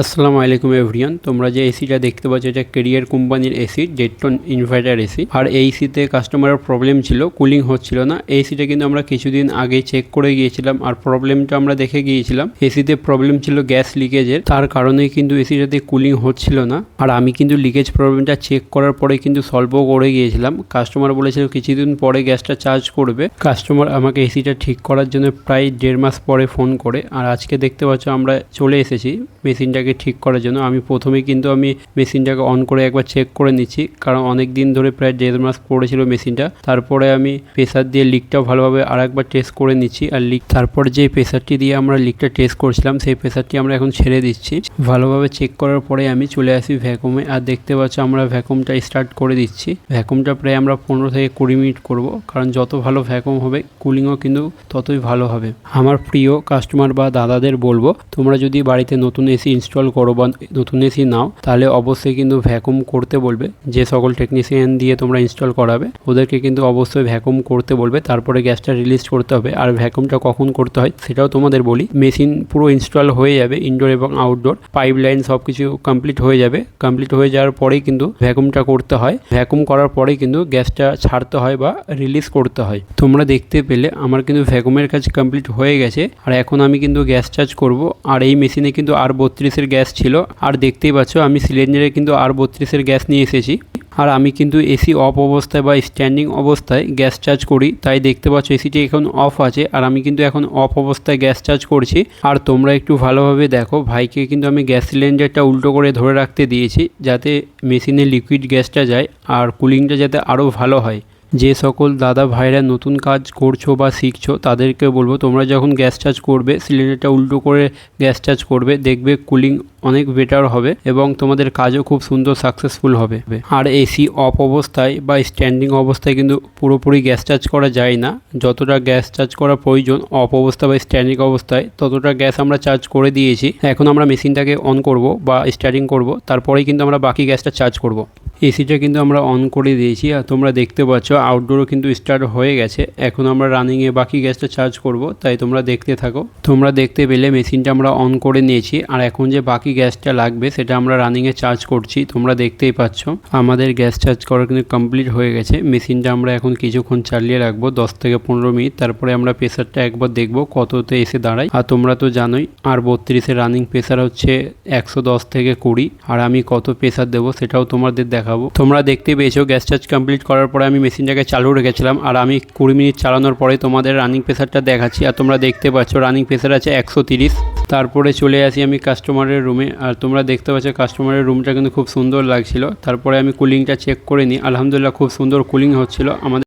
আসসালামু আলাইকুম এভরিওয়ান। তোমরা যে এসিটা দেখতে পাচ্ছ এটা কেরিয়ার কোম্পানির এসি, জেটটন ইনভার্টার এসি। আর এই এসিতে কাস্টমারের প্রবলেম ছিল, কুলিং হচ্ছিল না। এই এসিটা কিন্তু আমরা কিছুদিন আগে চেক করে গিয়েছিলাম আর প্রবলেমটা আমরা দেখে গিয়েছিলাম। এসিতে প্রবলেম ছিল গ্যাস লিকেজের, তার কারণেই কিন্তু এসিটাতে কুলিং হচ্ছিল না। আর আমি কিন্তু লিকেজ প্রবলেমটা চেক করার পরে কিন্তু সলভও করে গিয়েছিলাম। কাস্টমার বলেছিল কিছুদিন পরে গ্যাসটা চার্জ করবে। কাস্টমার আমাকে এসিটা ঠিক করার জন্য প্রায় 1.5 মাস পরে ফোন করে, আর আজকে দেখতে পাচ্ছ আমরা চলে এসেছি মেশিনটাকে ঠিক করার জন্য। আমি প্রথমে কিন্তু মেশিনটাকে অন করে একবার চেক করে নিচ্ছি, কারণ অনেক দিন ধরে প্রায় 1.5 মাস পড়েছিল মেশিনটা। তারপরে আমি প্রেসার দিয়ে লিকটাও ভালোভাবে আরেকবার টেস্ট করে নিচ্ছি। আর তারপর যে প্রেসারটি দিয়ে আমরা লিকটা টেস্ট করছিলাম সেই প্রেসারটি আমরা এখন ছেড়ে দিচ্ছি। ভালোভাবে চেক করার পরে আমি চলে আসি ভ্যাকুমে, আর দেখতে পাচ্ছ আমরা ভ্যাকুমটা স্টার্ট করে দিচ্ছি। ভ্যাকুমটা প্রায় আমরা 15 থেকে 20 মিনিট করব, কারণ যত ভালো ভ্যাকুম হবে কুলিংও কিন্তু ততই ভালো হবে। আমার প্রিয় কাস্টমার বা দাদাদের বলবো, তোমরা যদি বাড়িতে নতুন এসি ইনস্টল করো বা নতুন এসি নাও, তাহলে অবশ্যই কিন্তু ভ্যাকুম করতে বলবে। যে সকল টেকনিশিয়ান দিয়ে তোমরা ইনস্টল করাবে ওদেরকে কিন্তু অবশ্যই ভ্যাকুম করতে বলবে, তারপরে গ্যাসটা রিলিজ করতে হবে। আর ভ্যাকুমটা কখন করতে হয় সেটাও তোমাদের বলি। মেশিন পুরো ইনস্টল হয়ে যাবে, ইনডোর এবং আউটডোর পাইপ লাইন সব কিছু কমপ্লিট হয়ে যাবে। কমপ্লিট হয়ে যাওয়ার পরেই কিন্তু ভ্যাকুমটা করতে হয়। ভ্যাকুম করার পরেই কিন্তু গ্যাসটা ছাড়তে হয় বা রিলিজ করতে হয়। তোমরা দেখতে পেলে আমার কিন্তু ভ্যাকুমের কাজ কমপ্লিট হয়ে গেছে। আর এখন আমি কিন্তু গ্যাস চার্জ করব। আর এই মেশিনে কিন্তু R32 গ্যাস ছিল, আর দেখতেই পাচ্ছ আমি সিলিন্ডারে কিন্তু R32 গ্যাস নিয়ে এসেছি। আর আমি কিন্তু এসি অফ অবস্থায় বা স্ট্যান্ডিং অবস্থায় গ্যাস চার্জ করি, তাই দেখতে পাচ্ছ এসিটি এখন অফ আছে আর আমি কিন্তু এখন অফ অবস্থায় গ্যাস চার্জ করছি। আর তোমরা একটু ভালোভাবে দেখো, ভাইকে কিন্তু আমি গ্যাস সিলিন্ডারটা উল্টো করে ধরে রাখতে দিয়েছি, যাতে মেশিনে লিকুইড গ্যাসটা যায় আর কুলিংটা যাতে আরও ভালো হয়। যে সকল দাদা ভাইরা নতুন কাজ করছো বা শিখছো তাদেরকে বলবো, তোমরা যখন গ্যাস চার্জ করবে সিলিন্ডারটা উল্টো করে গ্যাস চার্জ করবে, দেখবে কুলিং অনেক বেটার হবে এবং তোমাদের কাজও খুব সুন্দর সাকসেসফুল হবে। আর এসি অফ অবস্থায় বা স্ট্যান্ডিং অবস্থায় কিন্তু পুরোপুরি গ্যাস চার্জ করা যায় না। যতটা গ্যাস চার্জ করা প্রয়োজন অফ অবস্থা বা স্ট্যান্ডিং অবস্থায় ততটা গ্যাস আমরা চার্জ করে দিয়েছি। এখন আমরা মেশিনটাকে অন করব বা স্টার্টিং করব, তারপরেই কিন্তু আমরা বাকি গ্যাসটা চার্জ করব। এসিটা কিন্তু আমরা অন করে দিয়েছি আর তোমরা দেখতে পাচ্ছ আউটডোরও কিন্তু স্টার্ট হয়ে গেছে। এখন আমরা রানিংয়ে বাকি গ্যাসটা চার্জ করব, তাই তোমরা দেখতে থাকো। তোমরা দেখতে পেলে মেশিনটা আমরা অন করে নিয়েছি, আর এখন যে বাকি গ্যাসটা লাগবে সেটা আমরা রানিংয়ে চার্জ করছি। তোমরা দেখতেই পাচ্ছ আমাদের গ্যাস চার্জ করা কিন্তু কমপ্লিট হয়ে গেছে। মেশিনটা আমরা এখন কিছুক্ষণ চালিয়ে রাখবো, 10 থেকে 15 মিনিট। তারপরে আমরা প্রেসারটা একবার দেখবো কততে এসে দাঁড়ায়। আর তোমরা তো জানোই R32 রানিং প্রেসার হচ্ছে 110 থেকে 20, আর আমি কত প্রেসার দেবো সেটাও তোমাদের দেখাবো। তোমরা দেখতে পেয়েছো গ্যাস চার্জ কমপ্লিট করার পরে আমি মেশিনটাকে চালু রেখেছিলাম, আর আমি 20 মিনিট চালানোর পরে তোমাদের রানিং প্রেসারটা দেখাচ্ছি। আর তোমরা দেখতে পাচ্ছ রানিং প্রেসার আছে 130। তারপরে চলে আসি আমি কাস্টমারের রুমে, আর তোমরা দেখতে পাচ্ছ কাস্টমারের রুমটা কিন্তু খুব সুন্দর লাগছিল। তারপরে আমি কুলিংটা চেক করে নিই, আলহামদুলিল্লাহ খুব সুন্দর কুলিং হচ্ছিল। আমাদের